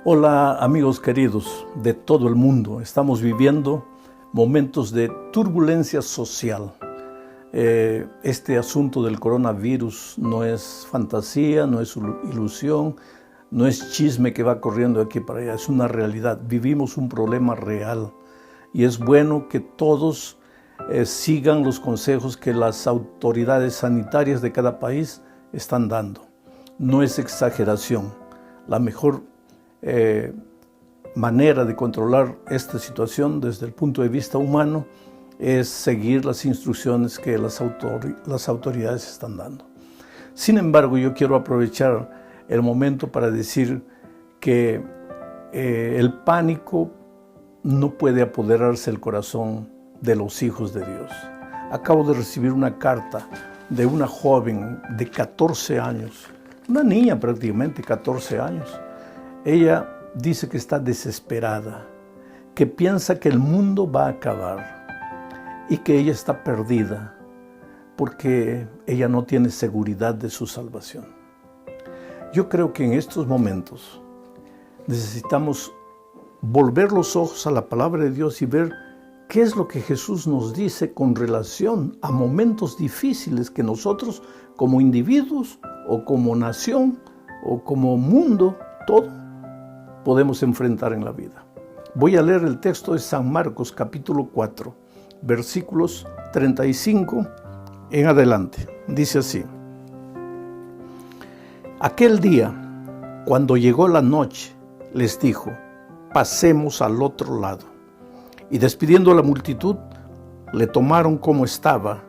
Hola amigos queridos de todo el mundo, estamos viviendo momentos de turbulencia social. Este asunto del coronavirus no es fantasía, no es ilusión, no es chisme que va corriendo de aquí para allá, es una realidad. Vivimos un problema real y es bueno que todos sigan los consejos que las autoridades sanitarias de cada país están dando. No es exageración. La mejor manera de controlar esta situación desde el punto de vista humano es seguir las instrucciones que las autoridades están dando. Sin embargo, yo quiero aprovechar el momento para decir que el pánico no puede apoderarse del corazón de los hijos de Dios. Acabo de recibir una carta de una joven de 14 años, una niña prácticamente, 14 años. Ella dice que está desesperada, que piensa que el mundo va a acabar y que ella está perdida porque ella no tiene seguridad de su salvación. Yo creo que en estos momentos necesitamos volver los ojos a la palabra de Dios y ver qué es lo que Jesús nos dice con relación a momentos difíciles que nosotros como individuos o como nación o como mundo, todo podemos enfrentar en la vida. Voy a leer el texto de San Marcos capítulo 4, versículos 35 en adelante. Dice así: Aquel día, cuando llegó la noche, les dijo: pasemos al otro lado. Y despidiendo a la multitud, le tomaron como estaba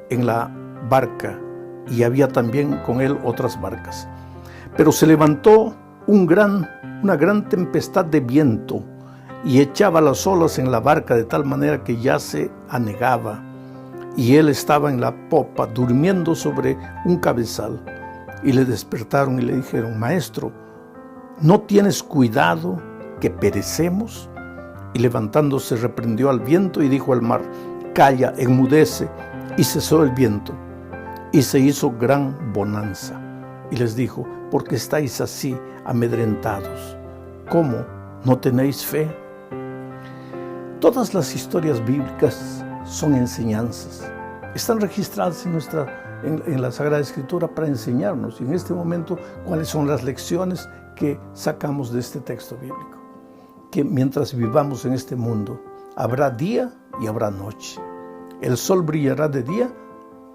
en la barca, y había también con él otras barcas. Pero se levantó una gran tempestad de viento y echaba las olas en la barca de tal manera que ya se anegaba, y él estaba en la popa durmiendo sobre un cabezal. Y le despertaron y le dijeron: Maestro, ¿no tienes cuidado que perecemos? Y levantándose reprendió al viento y dijo al mar: Calla, enmudece. Y cesó el viento y se hizo gran bonanza. Y les dijo: ¿por qué estáis así amedrentados? ¿Cómo no tenéis fe? Todas las historias bíblicas son enseñanzas. Están registradas en la Sagrada Escritura para enseñarnos, y en este momento, cuáles son las lecciones que sacamos de este texto bíblico. Que mientras vivamos en este mundo, habrá día y habrá noche. El sol brillará de día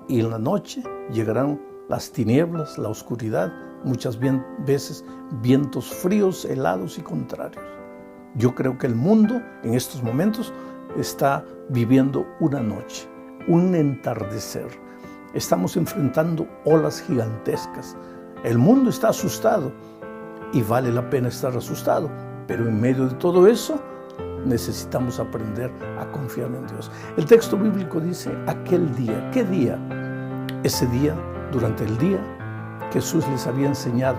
y en la noche llegarán las tinieblas, la oscuridad, muchas veces vientos fríos, helados y contrarios. Yo creo que el mundo en estos momentos está viviendo una noche, un entardecer. Estamos enfrentando olas gigantescas. El mundo está asustado y vale la pena estar asustado, pero en medio de todo eso necesitamos aprender a confiar en Dios. El texto bíblico dice: aquel día. ¿Qué día? Ese día, durante el día, Jesús les había enseñado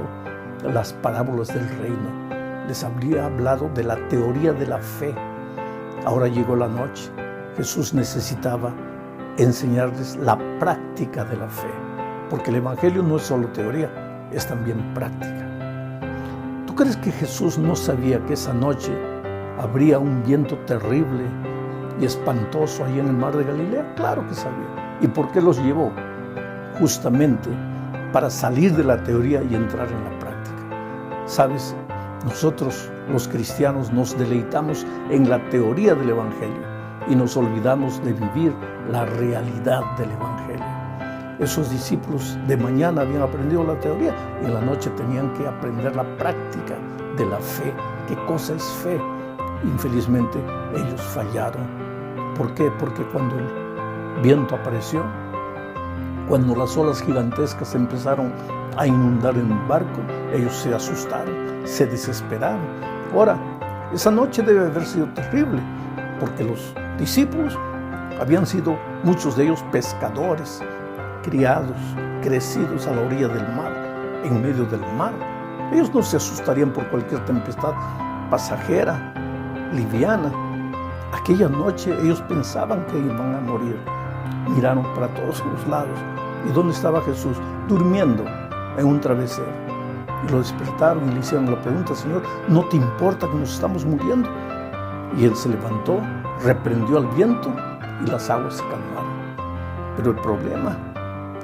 las parábolas del reino. Les habría hablado de la teoría de la fe. Ahora llegó la noche. Jesús necesitaba enseñarles la práctica de la fe, porque el Evangelio no es solo teoría, es también práctica. ¿Tú crees que Jesús no sabía que esa noche habría un viento terrible y espantoso ahí en el mar de Galilea? Claro que sabía. ¿Y por qué los llevó? Justamente para salir de la teoría y entrar en la práctica. ¿Sabes? Nosotros, los cristianos, nos deleitamos en la teoría del Evangelio y nos olvidamos de vivir la realidad del Evangelio. Esos discípulos de mañana habían aprendido la teoría y en la noche tenían que aprender la práctica de la fe. ¿Qué cosa es fe? Infelizmente, ellos fallaron. ¿Por qué? Porque cuando el viento apareció, cuando las olas gigantescas empezaron a inundar el barco, ellos se asustaron, se desesperaron. Ahora, esa noche debe haber sido terrible, porque los discípulos habían sido, muchos de ellos, pescadores, criados, crecidos a la orilla del mar, en medio del mar. Ellos no se asustarían por cualquier tempestad pasajera, liviana. Aquella noche ellos pensaban que iban a morir. Miraron para todos los lados. ¿Y dónde estaba Jesús? Durmiendo en un travesero. Y lo despertaron y le hicieron la pregunta: Señor, ¿no te importa que nos estamos muriendo? Y él se levantó, reprendió al viento y las aguas se calmaron. Pero el problema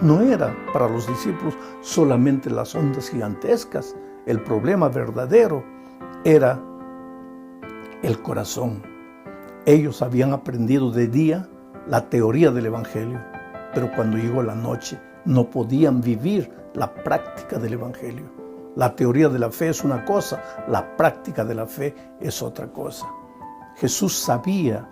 no era para los discípulos solamente las ondas gigantescas. El problema verdadero era el corazón. Ellos habían aprendido de día la teoría del Evangelio, pero cuando llegó la noche no podían vivir la práctica del Evangelio. La teoría de la fe es una cosa, la práctica de la fe es otra cosa. Jesús sabía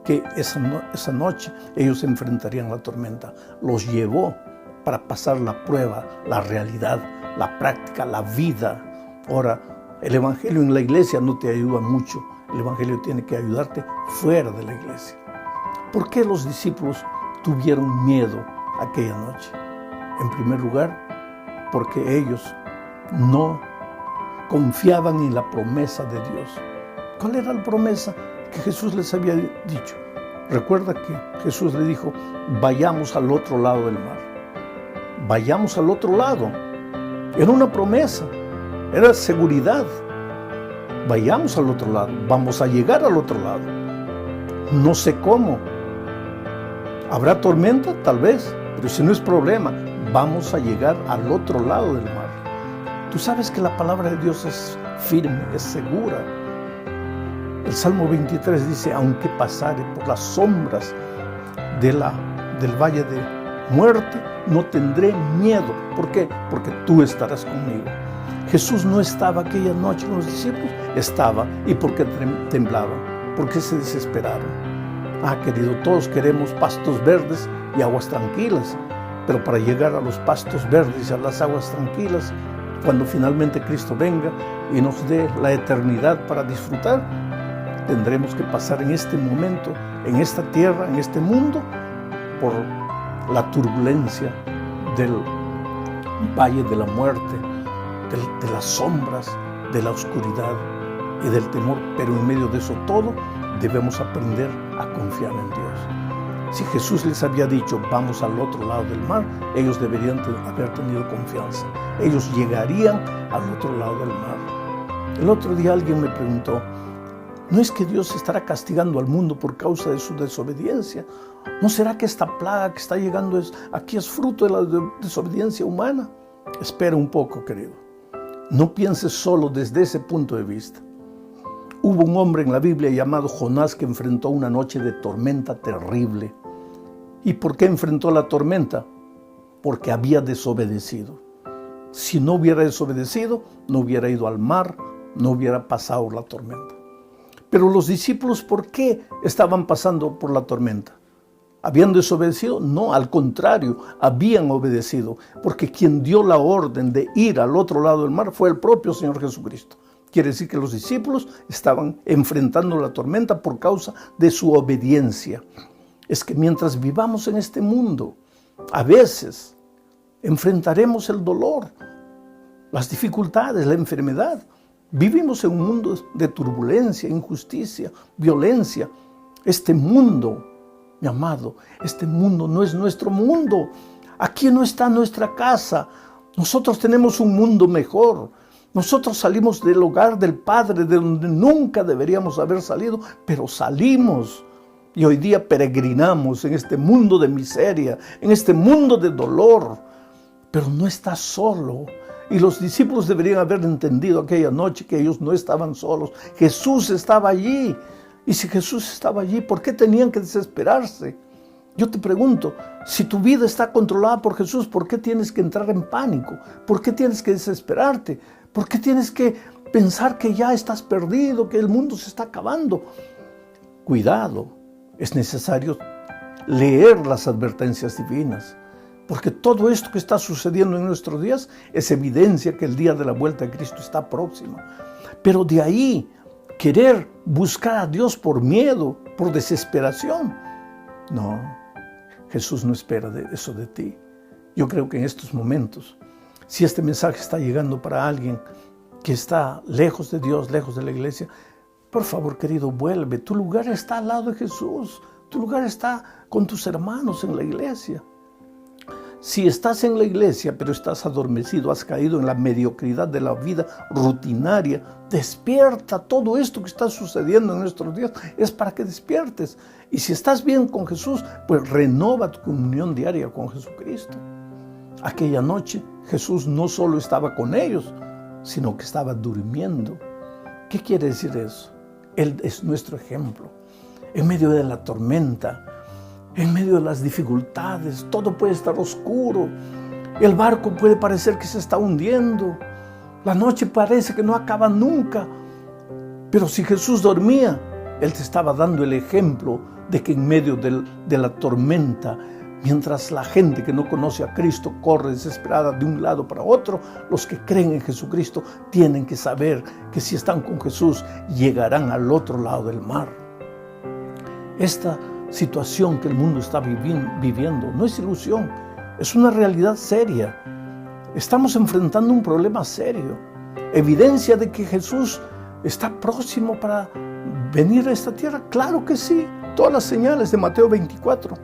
que esa noche ellos enfrentarían la tormenta. Los llevó para pasar la prueba, la realidad, la práctica, la vida. Ahora, el Evangelio en la iglesia no te ayuda mucho. El Evangelio tiene que ayudarte fuera de la iglesia. ¿Por qué los discípulos tuvieron miedo aquella noche? En primer lugar, porque ellos no confiaban en la promesa de Dios. ¿Cuál era la promesa que Jesús les había dicho? Recuerda que Jesús le dijo: vayamos al otro lado del mar. Vayamos al otro lado. Era una promesa, era seguridad. Vayamos al otro lado, vamos a llegar al otro lado. No sé cómo. ¿Habrá tormenta? Tal vez, pero si no es problema, vamos a llegar al otro lado del mar. Tú sabes que la palabra de Dios es firme, es segura. El Salmo 23 dice: aunque pasare por las sombras del valle de muerte, no tendré miedo. ¿Por qué? Porque tú estarás conmigo. Jesús no estaba aquella noche con los discípulos, estaba. ¿Y por qué temblaban? ¿Por qué se desesperaron? Querido, todos queremos pastos verdes y aguas tranquilas, pero para llegar a los pastos verdes y a las aguas tranquilas, cuando finalmente Cristo venga y nos dé la eternidad para disfrutar, tendremos que pasar en este momento, en esta tierra, en este mundo, por la turbulencia del valle de la muerte, de las sombras, de la oscuridad y del temor. Pero en medio de eso todo, debemos aprender a confiar en Dios. Si Jesús les había dicho: vamos al otro lado del mar, ellos deberían haber tenido confianza. Ellos llegarían al otro lado del mar. El otro día alguien me preguntó: ¿no es que Dios estará castigando al mundo por causa de su desobediencia? ¿No será que esta plaga que está llegando aquí es fruto de la desobediencia humana? Espera un poco, querido. No pienses solo desde ese punto de vista. Hubo un hombre en la Biblia llamado Jonás que enfrentó una noche de tormenta terrible. ¿Y por qué enfrentó la tormenta? Porque había desobedecido. Si no hubiera desobedecido, no hubiera ido al mar, no hubiera pasado la tormenta. Pero los discípulos, ¿por qué estaban pasando por la tormenta? ¿Habían desobedecido? No, al contrario, habían obedecido, porque quien dio la orden de ir al otro lado del mar fue el propio Señor Jesucristo. Quiere decir que los discípulos estaban enfrentando la tormenta por causa de su obediencia. Es que mientras vivamos en este mundo, a veces enfrentaremos el dolor, las dificultades, la enfermedad. Vivimos en un mundo de turbulencia, injusticia, violencia. Este mundo, mi amado, este mundo no es nuestro mundo. Aquí no está nuestra casa. Nosotros tenemos un mundo mejor. Nosotros salimos del hogar del Padre, de donde nunca deberíamos haber salido, pero salimos. Y hoy día peregrinamos en este mundo de miseria, en este mundo de dolor. Pero no estás solo. Y los discípulos deberían haber entendido aquella noche que ellos no estaban solos. Jesús estaba allí. Y si Jesús estaba allí, ¿por qué tenían que desesperarse? Yo te pregunto, si tu vida está controlada por Jesús, ¿por qué tienes que entrar en pánico? ¿Por qué tienes que desesperarte? ¿Por qué tienes que pensar que ya estás perdido, que el mundo se está acabando? Cuidado, es necesario leer las advertencias divinas, porque todo esto que está sucediendo en nuestros días es evidencia que el día de la vuelta de Cristo está próximo. Pero de ahí, querer buscar a Dios por miedo, por desesperación, no, Jesús no espera eso de ti. Yo creo que en estos momentos, si este mensaje está llegando para alguien que está lejos de Dios, lejos de la iglesia, por favor, querido, vuelve. Tu lugar está al lado de Jesús. Tu lugar está con tus hermanos en la iglesia. Si estás en la iglesia, pero estás adormecido, has caído en la mediocridad de la vida rutinaria, despierta. Todo esto que está sucediendo en nuestros días es para que despiertes. Y si estás bien con Jesús, pues renova tu comunión diaria con Jesucristo. Aquella noche Jesús no solo estaba con ellos, sino que estaba durmiendo. ¿Qué quiere decir eso? Él es nuestro ejemplo. En medio de la tormenta, en medio de las dificultades, todo puede estar oscuro. El barco puede parecer que se está hundiendo. La noche parece que no acaba nunca. Pero si Jesús dormía, Él te estaba dando el ejemplo de que en medio de la tormenta, mientras la gente que no conoce a Cristo corre desesperada de un lado para otro, los que creen en Jesucristo tienen que saber que si están con Jesús, llegarán al otro lado del mar. Esta situación que el mundo está viviendo no es ilusión, es una realidad seria. Estamos enfrentando un problema serio, evidencia de que Jesús está próximo para venir a esta tierra. Claro que sí, todas las señales de Mateo 24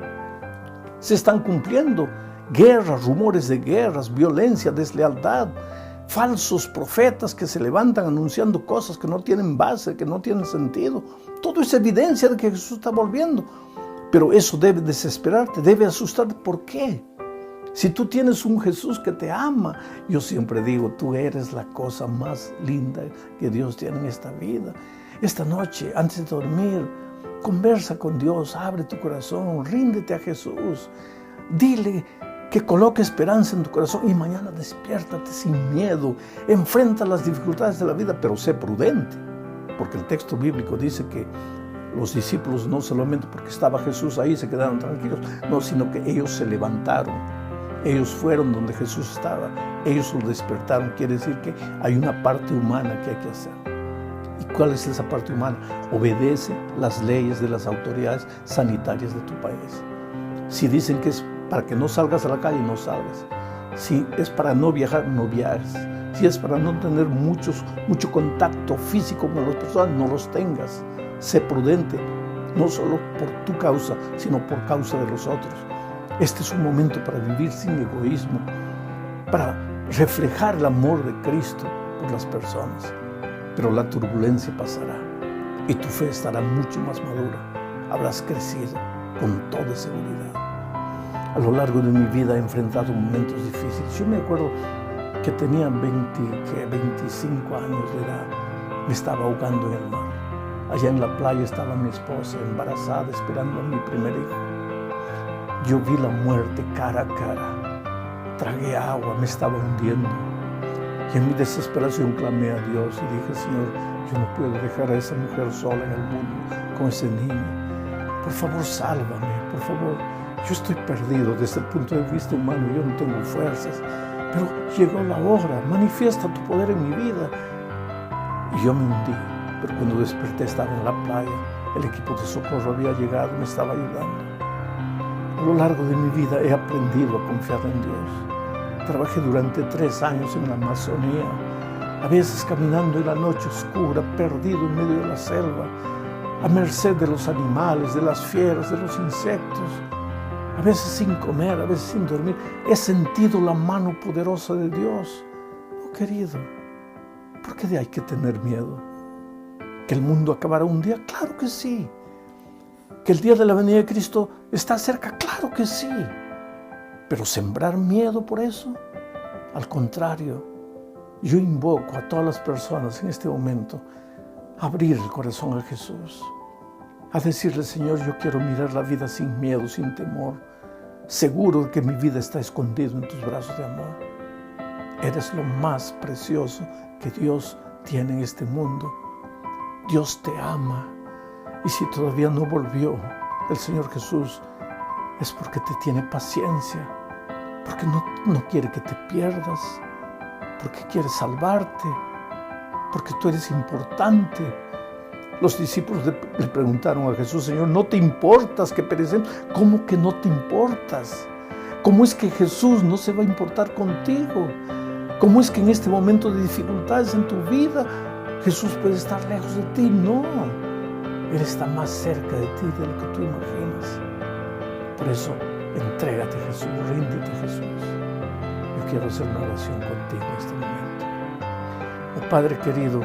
se están cumpliendo. Guerras, rumores de guerras, violencia, deslealtad, falsos profetas que se levantan anunciando cosas que no tienen base, que no tienen sentido. Todo es evidencia de que Jesús está volviendo. Pero eso debe desesperarte, debe asustarte. ¿Por qué? Si tú tienes un Jesús que te ama, yo siempre digo, tú eres la cosa más linda que Dios tiene en esta vida. Esta noche, antes de dormir, conversa con Dios, abre tu corazón, ríndete a Jesús. Dile que coloque esperanza en tu corazón y mañana despiértate sin miedo. Enfrenta las dificultades de la vida, pero sé prudente. Porque el texto bíblico dice que los discípulos no solamente porque estaba Jesús ahí se quedaron tranquilos, no, sino que ellos se levantaron. Ellos fueron donde Jesús estaba, ellos lo despertaron. Quiere decir que hay una parte humana que hay que hacer. ¿Y cuál es esa parte humana? Obedece las leyes de las autoridades sanitarias de tu país. Si dicen que es para que no salgas a la calle, no salgas. Si es para no viajar, no viajes. Si es para no tener mucho contacto físico con las personas, no los tengas. Sé prudente, no solo por tu causa, sino por causa de los otros. Este es un momento para vivir sin egoísmo, para reflejar el amor de Cristo por las personas. Pero la turbulencia pasará y tu fe estará mucho más madura. Habrás crecido con toda seguridad. A lo largo de mi vida he enfrentado momentos difíciles. Yo me acuerdo que tenía 25 años de edad. Me estaba ahogando en el mar. Allá en la playa estaba mi esposa embarazada esperando a mi primer hijo. Yo vi la muerte cara a cara. Tragué agua, me estaba hundiendo. Y en mi desesperación clamé a Dios y dije, Señor, yo no puedo dejar a esa mujer sola en el mundo con ese niño. Por favor, sálvame, por favor. Yo estoy perdido desde el punto de vista humano, yo no tengo fuerzas. Pero llegó la hora, manifiesta tu poder en mi vida. Y yo me hundí, pero cuando desperté estaba en la playa. El equipo de socorro había llegado, me estaba ayudando. A lo largo de mi vida he aprendido a confiar en Dios. Trabajé durante 3 años en la Amazonía, a veces caminando en la noche oscura, perdido en medio de la selva, a merced de los animales, de las fieras, de los insectos, a veces sin comer, a veces sin dormir. He sentido la mano poderosa de Dios. Oh, querido, ¿por qué hay que tener miedo? ¿Que el mundo acabará un día? Claro que sí. ¿Que el día de la venida de Cristo está cerca? Claro que sí. Pero sembrar miedo por eso, al contrario, yo invoco a todas las personas en este momento a abrir el corazón a Jesús, a decirle, Señor, yo quiero mirar la vida sin miedo, sin temor, seguro de que mi vida está escondida en tus brazos de amor. Eres lo más precioso que Dios tiene en este mundo. Dios te ama. Y si todavía no volvió el Señor Jesús, es porque te tiene paciencia, porque no quiere que te pierdas, porque quiere salvarte, porque tú eres importante. Los discípulos le preguntaron a Jesús, Señor, ¿no te importas que perecen? ¿Cómo que no te importas? ¿Cómo es que Jesús no se va a importar contigo? ¿Cómo es que en este momento de dificultades en tu vida Jesús puede estar lejos de ti? No, Él está más cerca de ti de lo que tú imaginas. Por eso, Entrégate, Jesús, ríndete, Jesús. Yo quiero hacer una oración contigo en este momento. Oh Padre querido,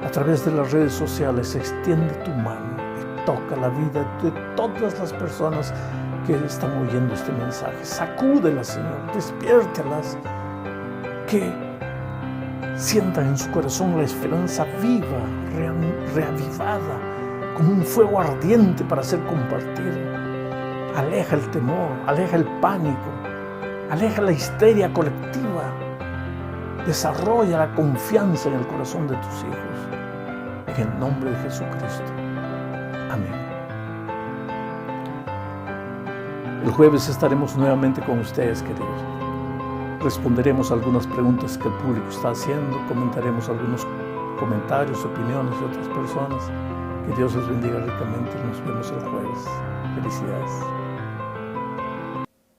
a través de las redes sociales extiende tu mano y toca la vida de todas las personas que están oyendo este mensaje. Sacúdelas, Señor, despiértalas, que sientan en su corazón la esperanza viva, reavivada, como un fuego ardiente para ser compartido. Aleja el temor, aleja el pánico, aleja la histeria colectiva. Desarrolla la confianza en el corazón de tus hijos. En el nombre de Jesucristo. Amén. El jueves estaremos nuevamente con ustedes, queridos. Responderemos algunas preguntas que el público está haciendo, comentaremos algunos comentarios, opiniones de otras personas. Que Dios les bendiga ricamente. Nos vemos el jueves. Felicidades.